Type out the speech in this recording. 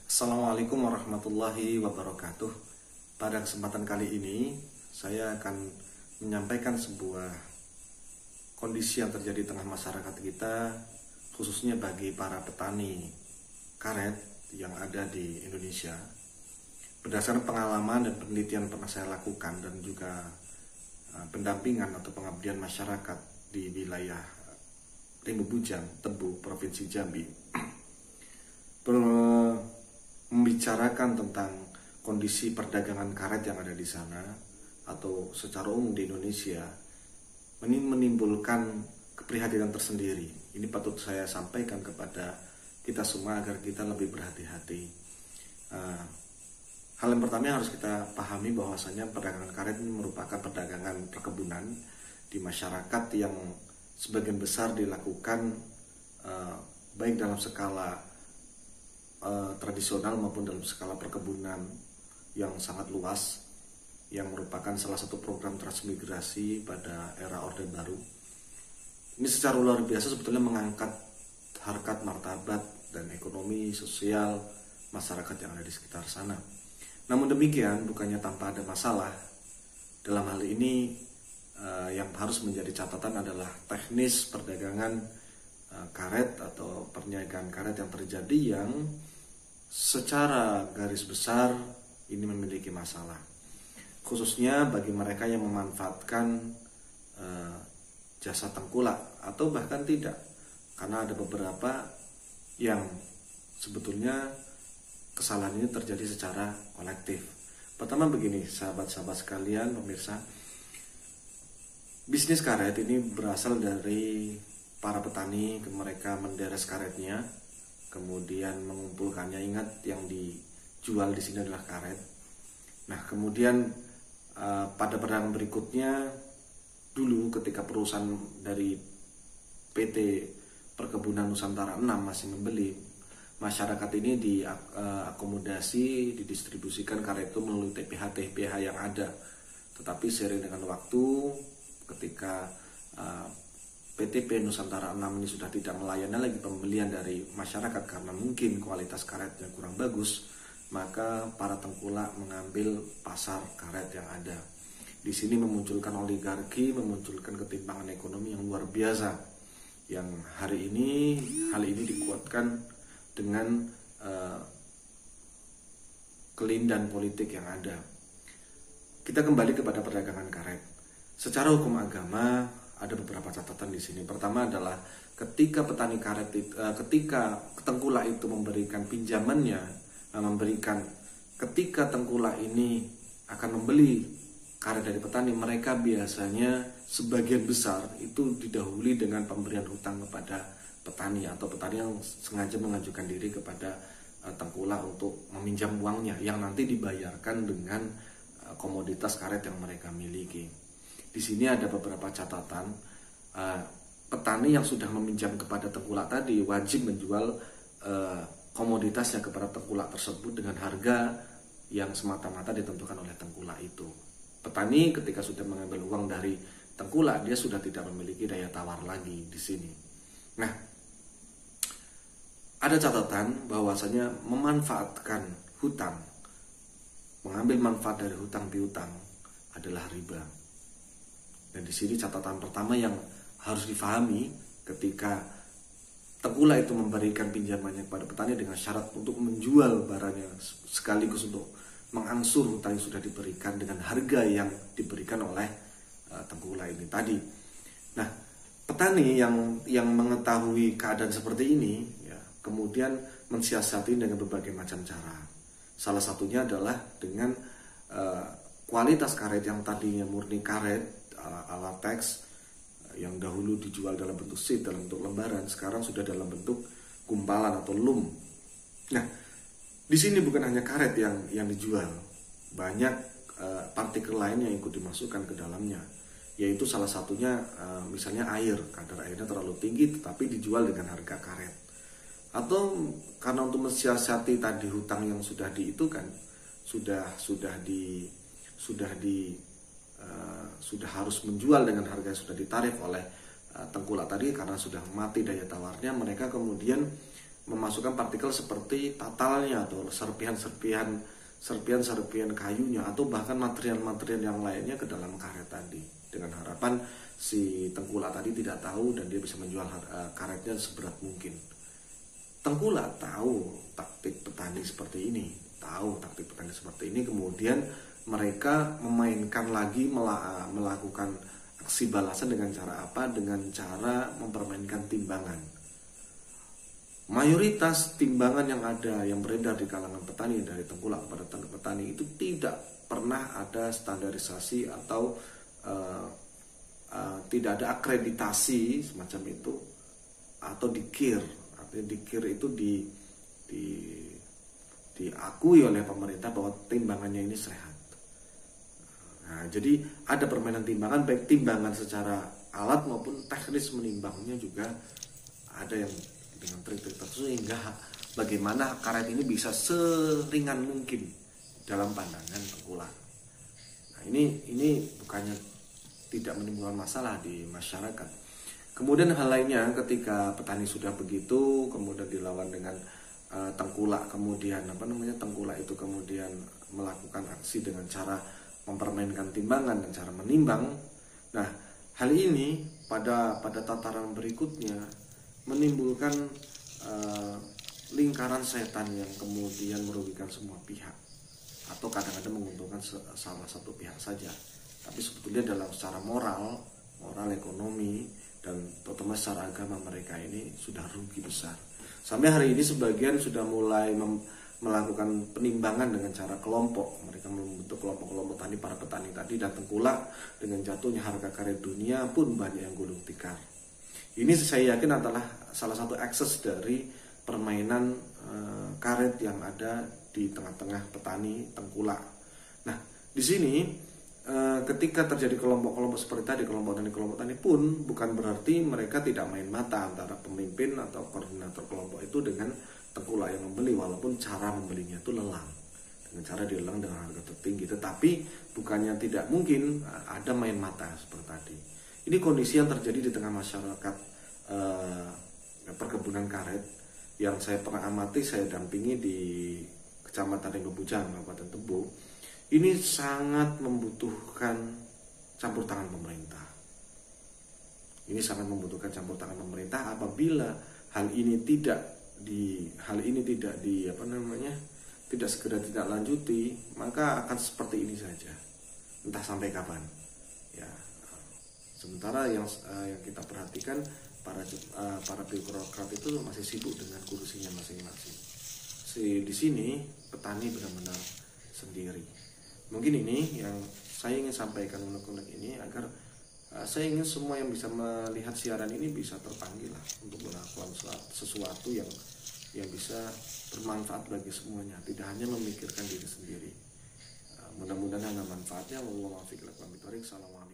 Assalamualaikum warahmatullahi wabarakatuh. Pada kesempatan kali ini saya akan menyampaikan sebuah kondisi yang terjadi di tengah masyarakat kita, khususnya bagi para petani karet yang ada di Indonesia. Berdasarkan pengalaman dan penelitian yang pernah saya lakukan dan juga pendampingan atau pengabdian masyarakat di wilayah Rimba Bujang, Tebu, Provinsi Jambi, membicarakan tentang kondisi perdagangan karet yang ada di sana atau secara umum di Indonesia, menimbulkan keprihatinan tersendiri. Ini patut saya sampaikan kepada kita semua agar kita lebih berhati-hati. Hal yang pertama yang harus kita pahami bahwasanya perdagangan karet ini merupakan perdagangan perkebunan di masyarakat yang sebagian besar dilakukan baik dalam skala tradisional maupun dalam skala perkebunan yang sangat luas, yang merupakan salah satu program transmigrasi pada era Orde Baru. Ini secara luar biasa sebetulnya mengangkat harkat martabat dan ekonomi sosial masyarakat yang ada di sekitar sana. Namun demikian, bukannya tanpa ada masalah. Dalam hal ini yang harus menjadi catatan adalah teknis perdagangan karet atau perniagaan karet yang terjadi, yang secara garis besar ini memiliki masalah, khususnya bagi mereka yang memanfaatkan jasa tengkulak atau bahkan tidak, karena ada beberapa yang sebetulnya kesalahan ini terjadi secara kolektif. Pertama begini, sahabat-sahabat sekalian, pemirsa, bisnis karet ini berasal dari para petani. Mereka menderes karetnya, kemudian mengumpulkannya. Ingat, yang dijual di sini adalah karet. Nah, kemudian pada perdagangan berikutnya, dulu ketika perusahaan dari PT Perkebunan Nusantara 6 masih membeli, masyarakat ini diakomodasi, didistribusikan karet itu melalui TPH yang ada. Tetapi seiring dengan waktu, ketika PTP Nusantara 6 ini sudah tidak melayani lagi pembelian dari masyarakat karena mungkin kualitas karetnya kurang bagus, maka para tengkulak mengambil pasar karet yang ada. Di sini memunculkan oligarki, memunculkan ketimpangan ekonomi yang luar biasa, yang hal ini dikuatkan dengan kelindahan politik yang ada. Kita kembali kepada perdagangan karet. Secara hukum agama ada beberapa catatan di sini. Pertama adalah ketika petani karet, ketika tengkulak itu memberikan pinjamannya, ketika tengkulak ini akan membeli karet dari petani, mereka biasanya sebagian besar itu didahului dengan pemberian hutang kepada petani, atau petani yang sengaja mengajukan diri kepada tengkulak untuk meminjam uangnya yang nanti dibayarkan dengan komoditas karet yang mereka miliki. Di sini ada beberapa catatan. Petani yang sudah meminjam kepada tengkulak tadi wajib menjual komoditasnya kepada tengkulak tersebut dengan harga yang semata-mata ditentukan oleh tengkulak itu. Petani ketika sudah mengambil uang dari tengkulak, dia sudah tidak memiliki daya tawar lagi di sini. Nah, ada catatan bahwasanya memanfaatkan hutang, mengambil manfaat dari hutang piutang adalah riba. Dan di sini catatan pertama yang harus difahami, ketika tengkulak itu memberikan pinjamannya kepada petani dengan syarat untuk menjual barangnya sekaligus untuk mengangsur hutang yang sudah diberikan dengan harga yang diberikan oleh tengkulak ini tadi. Nah, petani yang mengetahui keadaan seperti ini, ya, kemudian mensiasati dengan berbagai macam cara. Salah satunya adalah dengan kualitas karet yang tadinya murni karet ala teks, yang dahulu dijual dalam bentuk sheet, dalam bentuk lembaran, sekarang sudah dalam bentuk gumpalan atau loom. Nah, di sini bukan hanya karet yang dijual, banyak partikel lain yang ikut dimasukkan ke dalamnya, yaitu salah satunya misalnya air. Kadar airnya terlalu tinggi tetapi dijual dengan harga karet. Atau karena untuk mensiasati tadi hutang yang sudah sudah harus menjual dengan harga yang sudah ditarif oleh tengkulak tadi, karena sudah mati daya tawarnya, mereka kemudian memasukkan partikel seperti tatalnya atau serpian kayunya atau bahkan material-material yang lainnya ke dalam karet tadi, dengan harapan si tengkulak tadi tidak tahu dan dia bisa menjual karetnya seberat mungkin. Tengkulak tahu taktik petani seperti ini, kemudian mereka memainkan lagi, melakukan aksi balasan dengan cara apa? Dengan cara mempermainkan timbangan. Mayoritas timbangan yang ada, yang beredar di kalangan petani, dari tengkulak kepada petani, itu tidak pernah ada standarisasi atau tidak ada akreditasi semacam itu, atau dikir. Artinya dikir itu diakui oleh pemerintah bahwa timbangannya ini sehat. Nah, jadi ada permainan timbangan, baik timbangan secara alat maupun teknis menimbangnya juga ada yang dengan trik-trik tertentu, sehingga bagaimana karet ini bisa seringan mungkin dalam pandangan tengkulak. Nah, ini bukannya tidak menimbulkan masalah di masyarakat. Kemudian hal lainnya, ketika petani sudah begitu, kemudian dilawan dengan tengkulak, kemudian tengkulak itu kemudian melakukan aksi dengan cara mempermainkan timbangan dan cara menimbang. Nah, hal ini pada tataran berikutnya menimbulkan lingkaran setan yang kemudian merugikan semua pihak, atau kadang-kadang menguntungkan salah satu pihak saja. Tapi sebetulnya dalam secara moral, ekonomi, dan terutama secara agama, mereka ini sudah rugi besar. Sampai hari ini sebagian sudah mulai melakukan penimbangan dengan cara kelompok. Mereka membentuk kelompok-kelompok tani, para petani tadi, dan tengkulak. Dengan jatuhnya harga karet dunia pun banyak yang gulung tikar. Ini saya yakin adalah salah satu ekses dari permainan karet yang ada di tengah-tengah petani tengkulak. Nah, di sini ketika terjadi kelompok-kelompok seperti tadi, kelompok tani pun bukan berarti mereka tidak main mata antara pemimpin atau koordinator kelompok itu dengan tengkulak yang membeli, walaupun cara membelinya itu lelang, dengan cara dilelang dengan harga tertinggi. Tetapi bukannya tidak mungkin ada main mata seperti tadi. Ini kondisi yang terjadi di tengah masyarakat perkebunan karet yang saya pernah amati, saya dampingi di Kecamatan Renggo Bujang, Kabupaten Tebo. Ini sangat membutuhkan campur tangan pemerintah. Apabila hal ini tidak segera ditindaklanjuti, maka akan seperti ini saja, entah sampai kapan. Ya. Sementara yang kita perhatikan, para birokrat itu masih sibuk dengan kursinya masing-masing. Di sini petani benar-benar sendiri. Mungkin ini yang saya ingin sampaikan unek-unek ini, agar saya ingin semua yang bisa melihat siaran ini bisa terpanggil lah untuk melakukan sesuatu yang bisa bermanfaat bagi semuanya, tidak hanya memikirkan diri sendiri. Mudah-mudahan ada manfaatnya. Wallahualam. Assalamualaikum.